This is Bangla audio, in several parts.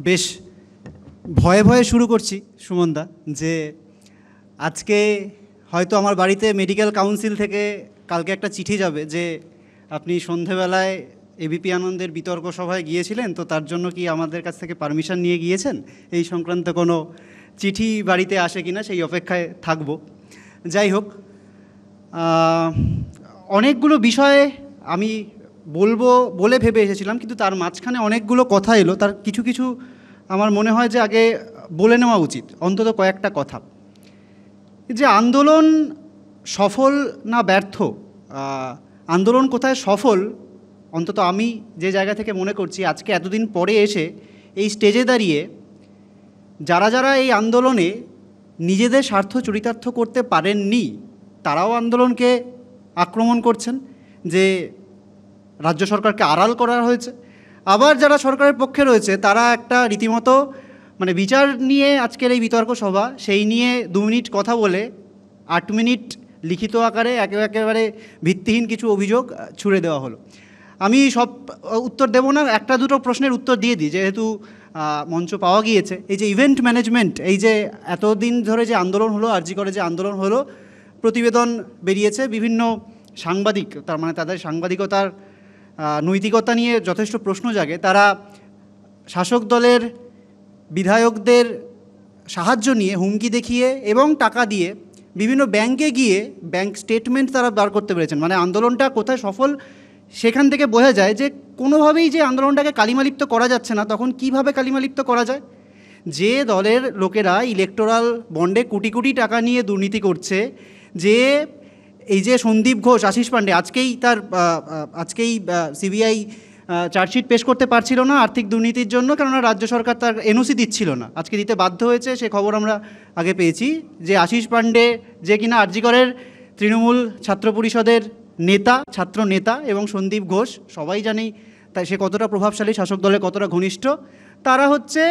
বেশ ভয়ে ভয়ে শুরু করছি সুমনদা, যে আজকে হয়তো আমার বাড়িতে মেডিকেল কাউন্সিল থেকে কালকে একটা চিঠি যাবে যে আপনি সন্ধেবেলায় এবিপি আনন্দের বিতর্ক সভায় গিয়েছিলেন, তো তার জন্য কি আমাদের কাছ থেকে পারমিশন নিয়ে গিয়েছেন, এই সংক্রান্ত কোনো চিঠি বাড়িতে আসে কিনা সেই অপেক্ষায় থাকব। যাই হোক, অনেকগুলো বিষয়ে আমি বলবো বলে ভেবে এসেছিলাম, কিন্তু তার মাঝখানে অনেকগুলো কথা এলো, তার কিছু কিছু আমার মনে হয় যে আগে বলে নেওয়া উচিত, অন্তত কয়েকটা কথা। যে আন্দোলন সফল না ব্যর্থ, আন্দোলন কোথায় সফল, অন্তত আমি যে জায়গা থেকে মনে করছি আজকে এতদিন পরে এসে এই স্টেজে দাঁড়িয়ে যারা যারা এই আন্দোলনে নিজেদের স্বার্থ চরিতার্থ করতে পারেননি তারাও আন্দোলনকে আক্রমণ করছেন, যে রাজ্য সরকারকে আড়াল করা হয়েছে। আবার যারা সরকারের পক্ষে রয়েছে তারা একটা রীতিমতো মানে বিচার নিয়ে আজকের এই বিতর্ক সভা, সেই নিয়ে 2 মিনিট কথা বলে 8 মিনিট লিখিত আকারে একেবারে ভিত্তিহীন কিছু অভিযোগ ছুড়ে দেওয়া হলো। আমি সব উত্তর দেব না, একটা দুটো প্রশ্নের উত্তর দিয়ে দিই যেহেতু মঞ্চ পাওয়া গিয়েছে। এই যে ইভেন্ট ম্যানেজমেন্ট, এই যে এতদিন ধরে যে আন্দোলন হলো, আরজি করে যে আন্দোলন হলো, প্রতিবেদন বেরিয়েছে, বিভিন্ন সাংবাদিক তার মানে তাদের সাংবাদিকতার নৈতিকতা নিয়ে যথেষ্ট প্রশ্ন জাগে। তারা শাসক দলের বিধায়কদের সাহায্য নিয়ে হুমকি দেখিয়ে এবং টাকা দিয়ে বিভিন্ন ব্যাংকে গিয়ে ব্যাংক স্টেটমেন্ট তারা বার করতে পেরেছেন। মানে আন্দোলনটা কোথায় সফল সেখান থেকে বোঝা যায় যে কোনোভাবেই যে আন্দোলনটাকে কালিমালিপ্ত করা যাচ্ছে না, তখন কিভাবে কালিমালিপ্ত করা যায়। যে দলের লোকেরা ইলেকটোরাল বন্ডে কোটি কোটি টাকা নিয়ে দুর্নীতি করছে, যে এই যে সন্দীপ ঘোষ, আশিস পাণ্ডে, আজকেই সিবিআই চার্জশিট পেশ করতে পারছিল না আর্থিক দুর্নীতির জন্য, কেননা রাজ্য সরকার তার এনওসি দিচ্ছিল না, আজকে দিতে বাধ্য হয়েছে, সে খবর আমরা আগে পেয়েছি। যে আশিস পাণ্ডে, যে কিনা আরজিকরের তৃণমূল ছাত্র পরিষদের নেতা, ছাত্র নেতা, এবং সন্দীপ ঘোষ সবাই জানি তাই সে কতটা প্রভাবশালী, শাসক দলে কতটা ঘনিষ্ঠ, তারা হচ্ছে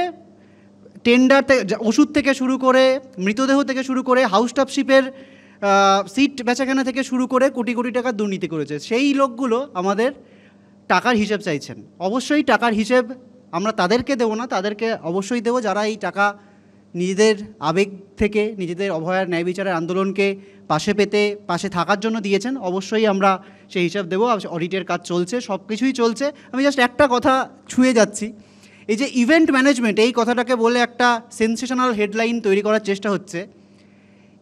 টেন্ডার, ওষুধ থেকে শুরু করে, মৃতদেহ থেকে শুরু করে, হাউস টাপশিপের সিট বেচাকেনা থেকে শুরু করে কোটি কোটি টাকার দুর্নীতি করেছে। সেই লোকগুলো আমাদের টাকার হিসেব চাইছেন। অবশ্যই টাকার হিসেব আমরা তাদেরকে দেবো না, তাদেরকে অবশ্যই দেবো যারা এই টাকা নিজেদের আবেগ থেকে, নিজেদের অভয়ার ন্যায় বিচারের আন্দোলনকে পাশে থাকার জন্য দিয়েছেন। অবশ্যই আমরা সেই হিসাব দেবো। অডিটের কাজ চলছে, সব কিছুই চলছে। আমি জাস্ট একটা কথা ছুঁয়ে যাচ্ছি, এই যে ইভেন্ট ম্যানেজমেন্ট, এই কথাটাকে বলে একটা সেন্সেশনাল হেডলাইন তৈরি করার চেষ্টা হচ্ছে।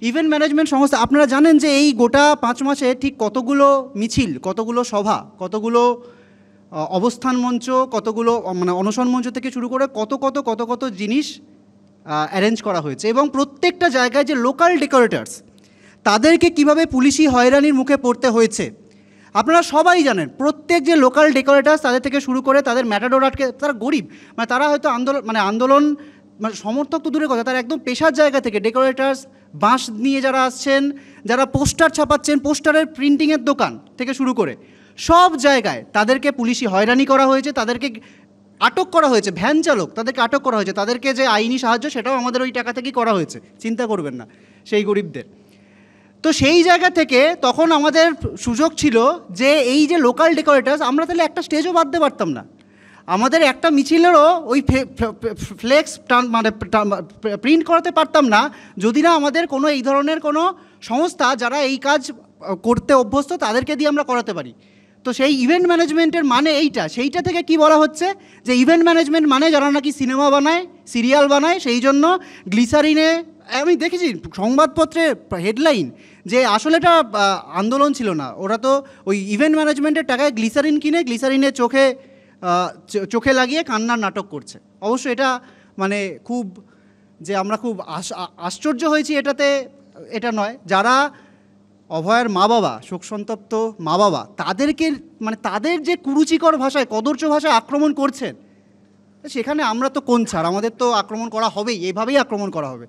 ইভেন্ট ম্যানেজমেন্ট সংস্থা, আপনারা জানেন যে এই গোটা 5 মাসে ঠিক কতগুলো মিছিল, কতগুলো সভা, কতগুলো অবস্থান মঞ্চ, কতগুলো মানে অনশন মঞ্চ থেকে শুরু করে কত কত জিনিস অ্যারেঞ্জ করা হয়েছে। এবং প্রত্যেকটা জায়গায় যে লোকাল ডেকোরেটার্স, তাদেরকে কিভাবে পুলিশি হয়রানির মুখে পড়তে হয়েছে আপনারা সবাই জানেন। প্রত্যেক যে লোকাল ডেকোরেটার্স, তাদের থেকে শুরু করে তাদের ম্যাটাডোর আটকে, তারা গরিব, মানে তারা হয়তো আন্দোলন মানে সমর্থক তো দূরের কথা, তারা একদম পেশার জায়গা থেকে ডেকোরেটার্স, বাঁশ নিয়ে যারা আসছেন, যারা পোস্টার ছাপাচ্ছেন, পোস্টারের প্রিন্টিংয়ের দোকান থেকে শুরু করে সব জায়গায় তাদেরকে পুলিশি হয়রানি করা হয়েছে, তাদেরকে আটক করা হয়েছে, ভ্যান চালক তাদেরকে আটক করা হয়েছে, তাদেরকে যে আইনি সাহায্য সেটাও আমাদের ওই টাকা থেকেই করা হয়েছে, চিন্তা করবেন না সেই গরিবদের। তো সেই জায়গা থেকে তখন আমাদের সুযোগ ছিল যে এই যে লোকাল ডেকোরেটার্স, আমরা তাহলে একটা স্টেজও বাঁধতে পারতাম না, আমাদের একটা মিছিলেরও ওই ফ্লেক্স মানে প্রিন্ট করাতে পারতাম না, যদি না আমাদের কোনো এই ধরনের কোনো সংস্থা যারা এই কাজ করতে অভ্যস্ত তাদেরকে দিয়ে আমরা করাতে পারি। তো সেই ইভেন্ট ম্যানেজমেন্টের মানে এইটা, সেইটা থেকে কি বলা হচ্ছে যে ইভেন্ট ম্যানেজমেন্ট মানে যারা নাকি সিনেমা বানায়, সিরিয়াল বানায়, সেই জন্য গ্লিসারিনে, আমি দেখেছি সংবাদপত্রে হেডলাইন যে আসলে এটা আন্দোলন ছিল না, ওরা তো ওই ইভেন্ট ম্যানেজমেন্টের টাকায় গ্লিসারিন কিনে গ্লিসারিনে চোখে লাগিয়ে কান্নার নাটক করছে। অবশ্য এটা মানে খুব যে আমরা খুব আশ্চর্য হয়েছি এটাতে, এটা নয়। যারা অভয়ার মা বাবা, শোকসন্তপ্ত মা বাবা, তাদেরকে মানে তাদের যে কুরুচিকর ভাষায়, কদর্য ভাষায় আক্রমণ করছেন, সেখানে আমরা তো কোন ছাড়, আমাদের তো আক্রমণ করা হবেই, এইভাবেই আক্রমণ করা হবে।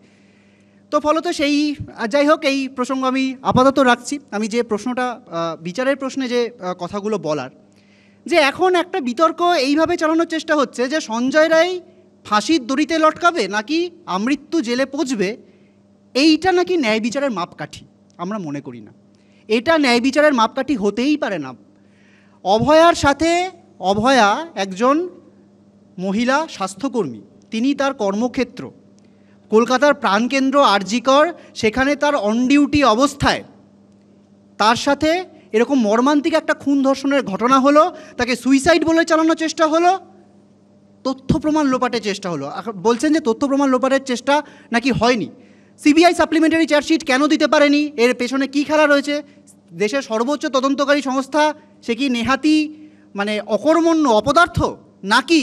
তো ফলত সেই, যাই হোক, এই প্রসঙ্গ আমি আপাতত রাখছি। আমি যে প্রশ্নটা, বিচারের প্রশ্নে যে কথাগুলো বলার, যে এখন একটা বিতর্ক এইভাবে চালানোর চেষ্টা হচ্ছে যে সঞ্জয় রায় ফাঁসির দড়িতে লটকাবে নাকি আমৃত্যু জেলে পচবে, এইটা নাকি ন্যায় বিচারের মাপকাঠি। আমরা মনে করি না এটা ন্যায় বিচারের মাপকাঠি হতেই পারে না। অভয়ার সাথে, অভয়া একজন মহিলা স্বাস্থ্যকর্মী, তিনি তার কর্মক্ষেত্র কলকাতার প্রাণকেন্দ্র আর.জি. কর, সেখানে তার অন ডিউটি অবস্থায় তার সাথে এরকম মর্মান্তিক একটা খুন ধর্ষণের ঘটনা হলো, তাকে সুইসাইড বলে চালানোর চেষ্টা হলো, তথ্য প্রমাণ লোপাটের চেষ্টা হলো। বলছেন যে তথ্য প্রমাণ লোপাটের চেষ্টা নাকি হয়নি। সিবিআই সাপ্লিমেন্টারি চার্জশিট কেন দিতে পারেনি, এর পেছনে কী খেলা রয়েছে? দেশের সর্বোচ্চ তদন্তকারী সংস্থা, সে কি নেহাতি মানে অকর্মণ্য অপদার্থ, নাকি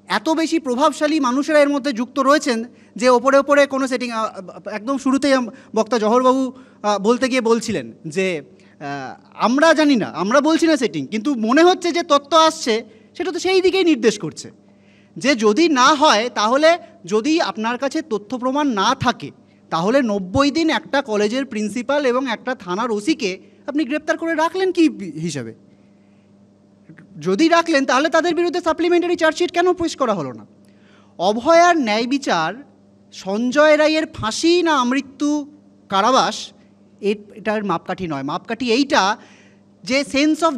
এত বেশি প্রভাবশালী মানুষেরা এর মধ্যে যুক্ত রয়েছেন যে ওপরে ওপরে কোনো সেটিং? একদম শুরুতেই বক্তা জহরবাবু বলতে গিয়ে বলছিলেন যে আমরা জানি না, আমরা বলছি না সেটিং, কিন্তু মনে হচ্ছে যে তথ্য আসছে সেটা তো সেই দিকেই নির্দেশ করছে যে যদি না হয়, তাহলে যদি আপনার কাছে তথ্য প্রমাণ না থাকে, তাহলে 90 দিন একটা কলেজের প্রিন্সিপাল এবং একটা থানার ওসিকে আপনি গ্রেপ্তার করে রাখলেন কি হিসাবে? যদি রাখলেন, তাহলে তাদের বিরুদ্ধে সাপ্লিমেন্টারি চার্জশিট কেন পেশ করা হলো না? অভয়ার ন্যায় বিচার, সঞ্জয় রায়ের ফাঁসি না আমৃত্যু কারাবাস, এটার মাপকাঠি নয়। মাপকাঠি এইটা যে সেন্স অফ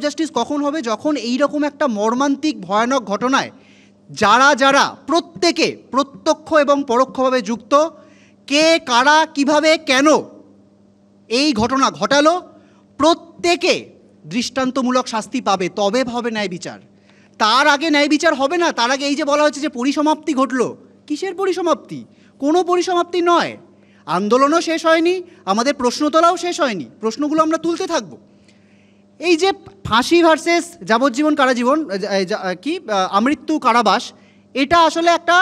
জাস্টিস কখন হবে? যখন এই রকম একটা মর্মান্তিক ভয়ানক ঘটনায় যারা যারা প্রত্যেকে প্রত্যক্ষ এবং পরোক্ষভাবে যুক্ত, কে কারা কিভাবে কেন এই ঘটনা ঘটালো, প্রত্যেকে দৃষ্টান্তমূলক শাস্তি পাবে, তবে হবে ন্যায় বিচার। তার আগে ন্যায় বিচার হবে না। তার আগে এই যে বলা হচ্ছে যে পরিসমাপ্তি ঘটলো, কিসের পরিসমাপ্তি? কোনো পরিসমাপ্তি নয়। আন্দোলনও শেষ হয়নি, আমাদের প্রশ্ন তোলাও শেষ হয়নি, প্রশ্নগুলো আমরা তুলতে থাকবো। এই যে ফাঁসি ভার্সেস যাবজ্জীবন কারাজীবন কি আমৃত্যু কারাবাস, এটা আসলে একটা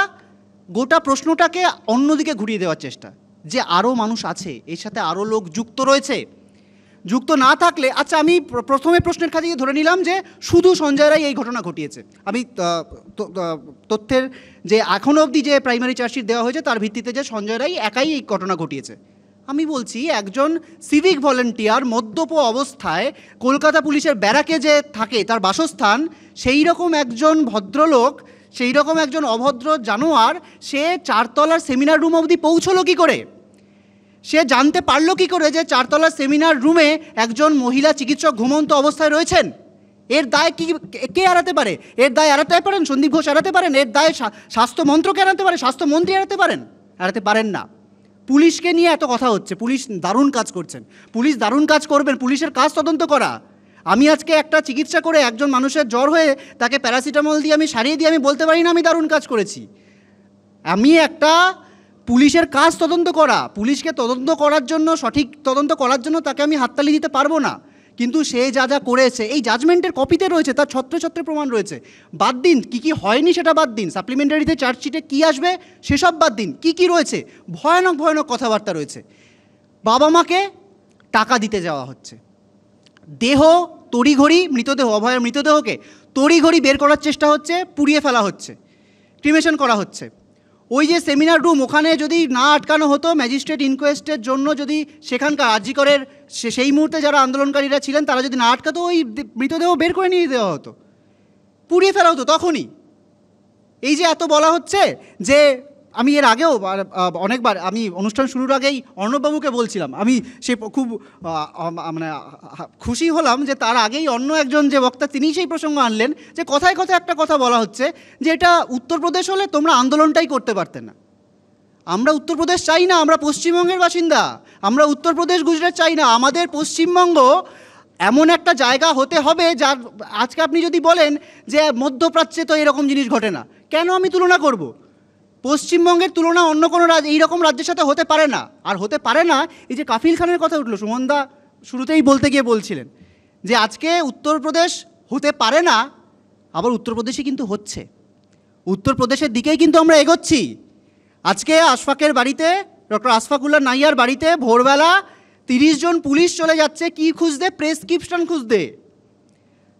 গোটা প্রশ্নটাকে অন্যদিকে ঘুরিয়ে দেওয়ার চেষ্টা, যে আরও মানুষ আছে, এর সাথে আরও লোক যুক্ত রয়েছে। যুক্ত না থাকলে, আচ্ছা আমি প্রথমে প্রশ্নের খাতিরে ধরে নিলাম যে শুধু সঞ্জয় রায় এই ঘটনা ঘটিয়েছে। আমি তথ্যের যে এখনও অবধি যে প্রাইমারি চার্জশিট দেওয়া হয়েছে তার ভিত্তিতে যে সঞ্জয় রায় একাই এই ঘটনা ঘটিয়েছে। আমি বলছি একজন সিভিক ভলেন্টিয়ার মদ্যপ অবস্থায় কলকাতা পুলিশের ব্যারাকে যে থাকে, তার বাসস্থান, সেই রকম একজন ভদ্রলোক, সেই রকম একজন অভদ্র জানোয়ার, সে 4 তলার সেমিনার রুম অবধি পৌঁছলো কী করে? সে জানতে পারলো কী করে যে 4 তলার সেমিনার রুমে একজন মহিলা চিকিৎসক ঘুমন্ত অবস্থায় রয়েছেন? এর দায় কি কে এড়াতে পারে? এর দায় এড়াতে পারেন সন্দীপ ঘোষ, এড়াতে পারেন? এর দায় স্বাস্থ্য মন্ত্রক এড়াতে পারে? স্বাস্থ্যমন্ত্রী এড়াতে পারেন? এড়াতে পারেন না। পুলিশকে নিয়ে এত কথা হচ্ছে, পুলিশ দারুণ কাজ করছেন, পুলিশ দারুণ কাজ করবেন, পুলিশের কাজ তদন্ত করা। আমি আজকে একটা চিকিৎসা করে একজন মানুষের জ্বর হয়ে তাকে প্যারাসিটামল দিয়ে আমি সারিয়ে দিয়ে আমি বলতে পারি না আমি দারুণ কাজ করেছি। আমি একটা পুলিশের কাজ তদন্ত করা, পুলিশকে তদন্ত করার জন্য, সঠিক তদন্ত করার জন্য তাকে আমি হাততালি দিতে পারবো না, কিন্তু সে যা যা করেছে এই জাজমেন্টের কপিতে রয়েছে, তার ছত্রে ছত্রে প্রমাণ রয়েছে। বাদ দিন কী কী হয়নি সেটা বাদ দিন, সাপ্লিমেন্টারিতে চার্জশিটে কী আসবে সেসব বাদ দিন, কী কী রয়েছে? ভয়ানক ভয়ানক কথাবার্তা রয়েছে। বাবা মাকে টাকা দিতে যাওয়া হচ্ছে, দেহ তড়িঘড়ি, মৃতদেহ, অভয়ের মৃতদেহকে তড়িঘড়ি বের করার চেষ্টা হচ্ছে, পুড়িয়ে ফেলা হচ্ছে, ক্রিমেশন করা হচ্ছে। ওই যে সেমিনার রুম, ওখানে যদি না আটকানো হতো, ম্যাজিস্ট্রেট ইনকোয়েস্টের জন্য যদি সেখানকার আর.জি. করের সেই মুহূর্তে যারা আন্দোলনকারীরা ছিলেন তারা যদি না আটকাতো, ওই মৃতদেহ বের করে নিয়ে দেওয়া হতো, পুড়িয়ে ফেলা হতো তখনই। এই যে এত বলা হচ্ছে যে, আমি এর আগেও অনেকবার, আমি অনুষ্ঠান শুরুর আগেই অর্ণববাবুকে বলছিলাম, আমি সে খুব মানে খুশি হলাম যে তার আগেই অন্য একজন যে বক্তা তিনি সেই প্রসঙ্গ আনলেন, যে কথায় কথায় একটা কথা বলা হচ্ছে যে এটা উত্তরপ্রদেশ হলে তোমরা আন্দোলনটাই করতে পারতে না। আমরা উত্তরপ্রদেশ চাই না, আমরা পশ্চিমবঙ্গের বাসিন্দা, আমরা উত্তরপ্রদেশ গুজরাট চাই না। আমাদের পশ্চিমবঙ্গ এমন একটা জায়গা হতে হবে যার, আজকে আপনি যদি বলেন যে মধ্যপ্রাচ্যে তো এরকম জিনিস ঘটে না, কেন আমি তুলনা করব? পশ্চিমবঙ্গের তুলনা অন্য কোনো এইরকম রাজ্যের সাথে হতে পারে না। আর হতে পারে না, এই যে কাফিল খানের কথা উঠলো, সুমনদা শুরুতেই বলতে গিয়ে বলছিলেন যে আজকে উত্তরপ্রদেশ হতে পারে না, আবার উত্তরপ্রদেশই কিন্তু হচ্ছে, উত্তরপ্রদেশের দিকেই কিন্তু আমরা এগোচ্ছি। আজকে আশফাকের বাড়িতে, ডক্টর আশফাকুল্লাহ নাইয়ার বাড়িতে ভোরবেলা 30 জন পুলিশ চলে যাচ্ছে কি খুঁজতে? প্রেসক্রিপশন খুঁজতে।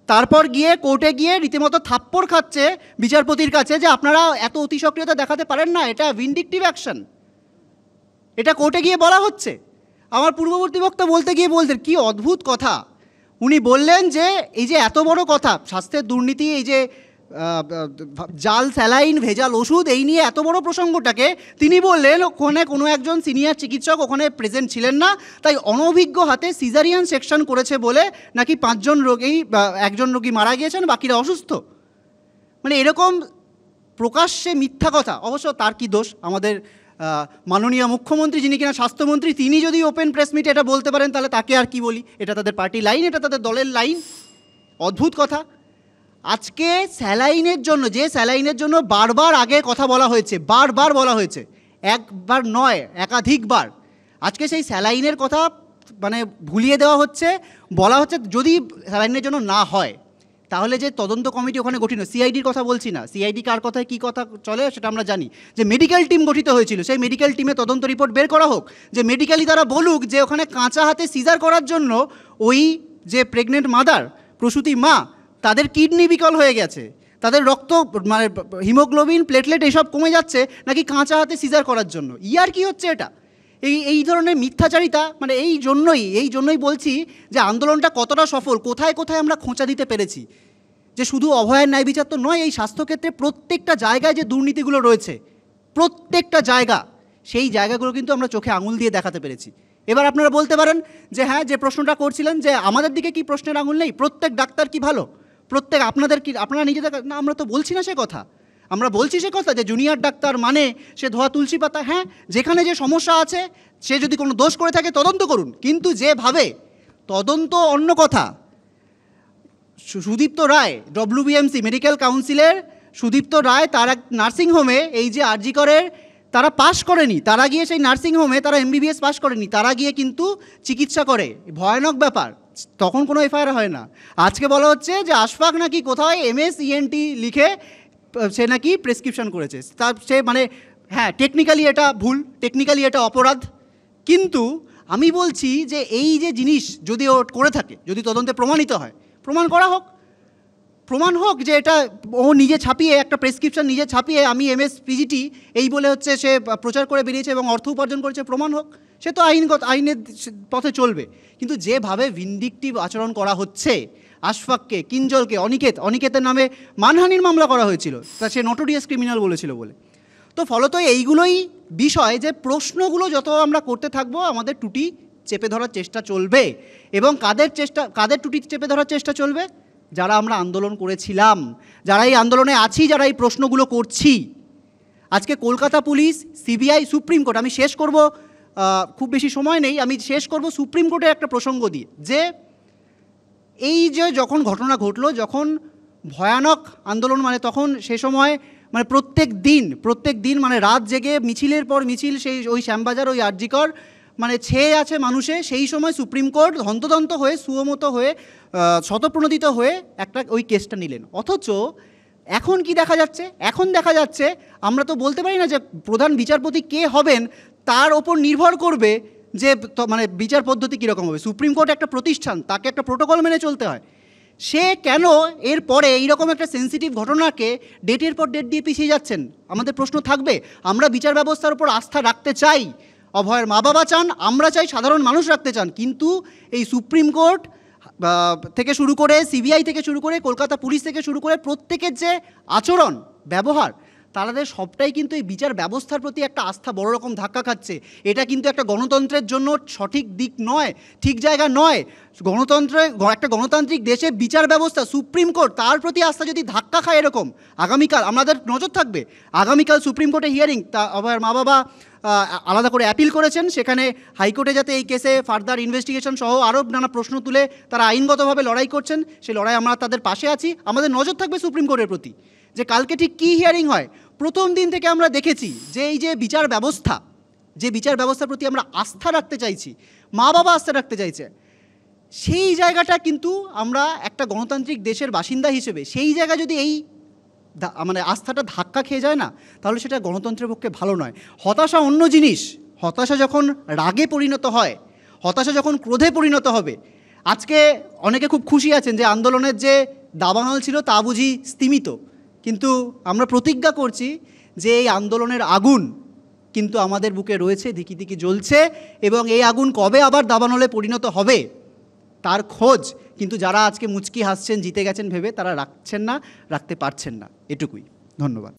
তারপর গিয়ে কোর্টে গিয়ে রীতিমতো থাপ্পড় খাচ্ছে বিচারপতির কাছে যে আপনারা এত অতিসক্রিয়তা দেখাতে পারেন না, এটা ভিন্ডিকটিভ অ্যাকশন। এটা কোর্টে গিয়ে বলা হচ্ছে। আমার পূর্ববর্তী বক্তা বলতে গিয়ে বলতেন কি অদ্ভুত কথা, উনি বললেন যে এই যে এত বড় কথা, স্বাস্থ্যের দুর্নীতি, এই যে জাল স্যালাইন, ভেজাল ওষুধ, এই নিয়ে এত বড় প্রসঙ্গটাকে তিনি বললেন ওখানে কোনো একজন সিনিয়র চিকিৎসক ওখানে প্রেজেন্ট ছিলেন না, তাই অনভিজ্ঞ হাতে সিজারিয়ান সেকশন করেছে বলে নাকি 5 জন রোগী, একজন রোগী মারা গিয়েছেন, বাকিরা অসুস্থ। মানে এরকম প্রকাশ্যে মিথ্যা কথা, অবশ্য তার কি দোষ? আমাদের মাননীয় মুখ্যমন্ত্রী, যিনি কিনা স্বাস্থ্যমন্ত্রী, তিনি যদি ওপেন প্রেস মিটে এটা বলতে পারেন, তাহলে তাকে আর কি বলি? এটা তাদের পার্টি লাইন, এটা তাদের দলের লাইন। অদ্ভুত কথা। আজকে স্যালাইনের জন্য, যে স্যালাইনের জন্য বারবার আগে কথা বলা হয়েছে, বারবার বলা হয়েছে, একবার নয় একাধিকবার, আজকে সেই স্যালাইনের কথা মানে ভুলিয়ে দেওয়া হচ্ছে। বলা হচ্ছে যদি স্যালাইনের জন্য না হয় তাহলে যে তদন্ত কমিটি ওখানে গঠিত, সিআইডির কথা বলছি না, সিআইডি কার কথায় কী কথা চলে সেটা আমরা জানি, যে মেডিকেল টিম গঠিত হয়েছিল, সেই মেডিকেল টিমে তদন্ত রিপোর্ট বের করা হোক, যে মেডিকেলি তারা বলুক যে ওখানে কাঁচা হাতে সিজার করার জন্য ওই যে প্রেগনেন্ট মাদার, প্রসূতি মা, তাদের কিডনি বিকল হয়ে গেছে, তাদের রক্ত মানে হিমোগ্লোবিন, প্লেটলেট এসব কমে যাচ্ছে নাকি কাঁচা হাতে সিজার করার জন্য। ইয়ার কি হচ্ছে এটা? এই ধরনের মিথ্যাচারিতা, মানে এই জন্যই বলছি যে আন্দোলনটা কতটা সফল, কোথায় কোথায় আমরা খোঁচা দিতে পেরেছি। যে শুধু অভয়ের ন্যায় বিচার তো নয়, এই স্বাস্থ্যক্ষেত্রে প্রত্যেকটা জায়গায় যে দুর্নীতিগুলো রয়েছে, প্রত্যেকটা জায়গা, সেই জায়গাগুলো কিন্তু আমরা চোখে আঙুল দিয়ে দেখাতে পেরেছি। এবার আপনারা বলতে পারেন যে হ্যাঁ, যে প্রশ্নটা করছিলেন যে আমাদের দিকে কি প্রশ্নের আঙুল নেই, প্রত্যেক ডাক্তার কি ভালো, প্রত্যেক আপনাদের কি, আপনারা নিজেদের না, আমরা তো বলছি না সে কথা। আমরা বলছি সে কথা যে জুনিয়র ডাক্তার মানে সে ধোয়া তুলসী পাতা। হ্যাঁ, যেখানে যে সমস্যা আছে, সে যদি কোনো দোষ করে থাকে তদন্ত করুন, কিন্তু যেভাবে তদন্ত অন্য কথা। সুদীপ্ত রায়, ডব্লিউবিএমসি মেডিকেল কাউন্সিলের সুদীপ্ত রায়, তার এক নার্সিংহোমে এই যে আরজি করের, তারা পাশ করেনি, তারা গিয়ে সেই নার্সিংহোমে তারা এমবিবিএস পাশ করেনি, তারা গিয়ে কিন্তু চিকিৎসা করে। ভয়ানক ব্যাপার। তখন কোনো এফআইআর হয় না। আজকে বলা হচ্ছে যে আশফাক নাকি কোথায় এমএসইএনটি লিখে সে নাকি প্রেসক্রিপশন করেছে। তার সে মানে হ্যাঁ, টেকনিক্যালি এটা ভুল, টেকনিক্যালি এটা অপরাধ, কিন্তু আমি বলছি যে এই যে জিনিস যদি ও করে থাকে, যদি তদন্তে প্রমাণিত হয়, প্রমাণ হোক যে এটা ও নিজে ছাপিয়ে, একটা প্রেসক্রিপশন নিজে ছাপিয়ে আমি এমএস পিজিটি এই বলে হচ্ছে সে প্রচার করে বেরিয়েছে এবং অর্থ উপার্জন করেছে, প্রমাণ হোক, সে তো আইনের পথে চলবে। কিন্তু যেভাবে ভিন্ডিকটিভ আচরণ করা হচ্ছে, আশফাককে, কিঞ্জলকে, অনিকেতের নামে মানহানির মামলা করা হয়েছিল, তা সে নোটোরিয়াস ক্রিমিনাল বলেছিল বলে। তো ফলত এইগুলোই বিষয় যে প্রশ্নগুলো যত আমরা করতে থাকবো, আমাদের টুটি চেপে ধরার চেষ্টা চলবে। এবং কাদের টুটি চেপে ধরার চেষ্টা চলবে? যারা আমরা আন্দোলন করেছিলাম, যারা এই আন্দোলনে আছি, যারা এই প্রশ্নগুলো করছি। আজকে Kolkata police, CBI, supreme court, আমি শেষ করব, খুব বেশি সময় নেই, আমি শেষ করব সুপ্রিম কোর্টের একটা প্রসঙ্গ দিয়ে, যে এই যে যখন ঘটনা ঘটলো, যখন ভয়ানক আন্দোলন, মানে তখন সে সময় মানে প্রত্যেক দিন মানে রাত জেগে মিছিলের পর মিছিল, সেই ওই শ্যামবাজার, ওই আরজিকর মানে ছেয়ে আছে মানুষে। সেই সময় সুপ্রিম কোর্ট হন্তদন্ত হয়ে, সুমতো হয়ে, শতপ্রণোদিত হয়ে একটা ওই কেসটা নিলেন। অথচ এখন কি দেখা যাচ্ছে? এখন দেখা যাচ্ছে, আমরা তো বলতে পারি না যে প্রধান বিচারপতি কে হবেন তার ওপর নির্ভর করবে যে মানে বিচার পদ্ধতি কীরকম হবে। সুপ্রিম কোর্ট একটা প্রতিষ্ঠান, তাকে একটা প্রোটোকল মেনে চলতে হয়। সে কেন এরপরে এইরকম একটা সেন্সিটিভ ঘটনাকে ডেটের পর ডেট দিয়ে পিছিয়ে যাচ্ছেন? আমাদের প্রশ্ন থাকবে। আমরা বিচার ব্যবস্থার উপর আস্থা রাখতে চাই, অভয়ের মা বাবা চান, আমরা চাই, সাধারণ মানুষ রাখতে চান, কিন্তু এই সুপ্রিম কোর্ট থেকে শুরু করে, সিবিআই থেকে শুরু করে, কলকাতা পুলিশ থেকে শুরু করে, প্রত্যেকের যে আচরণ, ব্যবহার, তাদের সবটাই কিন্তু এই বিচার ব্যবস্থার প্রতি একটা আস্থা বড় রকম ধাক্কা খাচ্ছে। এটা কিন্তু একটা গণতন্ত্রের জন্য সঠিক দিক নয়, ঠিক জায়গা নয়। একটা গণতান্ত্রিক দেশে বিচার ব্যবস্থা, সুপ্রিম কোর্ট, তার প্রতি আস্থা যদি ধাক্কা খায় এরকম, আগামীকাল আমাদের নজর থাকবে, আগামীকাল সুপ্রিম কোর্টে হিয়ারিং, তা অভয়ের মা বাবা আলাদা করে অ্যাপিল করেছেন, সেখানে হাইকোর্টে যাতে এই কেসে ফার্দার ইনভেস্টিগেশন সহ আরও নানা প্রশ্ন তুলে তারা আইনগতভাবে লড়াই করছেন, সেই লড়াই আমরা তাদের পাশে আছি। আমাদের নজর থাকবে সুপ্রিম কোর্টের প্রতি, যে কালকে ঠিক কী হিয়ারিং হয়। প্রথম দিন থেকে আমরা দেখেছি যে এই যে বিচার ব্যবস্থার প্রতি আমরা আস্থা রাখতে চাইছি, মা বাবা আস্থা রাখতে চাইছে, সেই জায়গাটা কিন্তু আমরা একটা গণতান্ত্রিক দেশের বাসিন্দা হিসেবে সেই জায়গা যদি এই মানে আস্থাটা ধাক্কা খেয়ে যায় না, তাহলে সেটা গণতন্ত্রের পক্ষে ভালো নয়। হতাশা অন্য জিনিস। হতাশা যখন রাগে পরিণত হয়, হতাশা যখন ক্রোধে পরিণত হবে। আজকে অনেকে খুব খুশি আছেন যে আন্দোলনের যে দাবানল ছিল তা বুঝি স্তিমিত, কিন্তু আমরা প্রতিজ্ঞা করছি যে এই আন্দোলনের আগুন কিন্তু আমাদের বুকে রয়েছে, দিকি দিকি জ্বলছে, এবং এই আগুন কবে আবার দাবানলে পরিণত হবে তার খোঁজ কিন্তু যারা আজকে মুচকি হাসছেন, জিতে গেছেন ভেবে, তারা রাখতে পারছেন না। এটুকুই। ধন্যবাদ।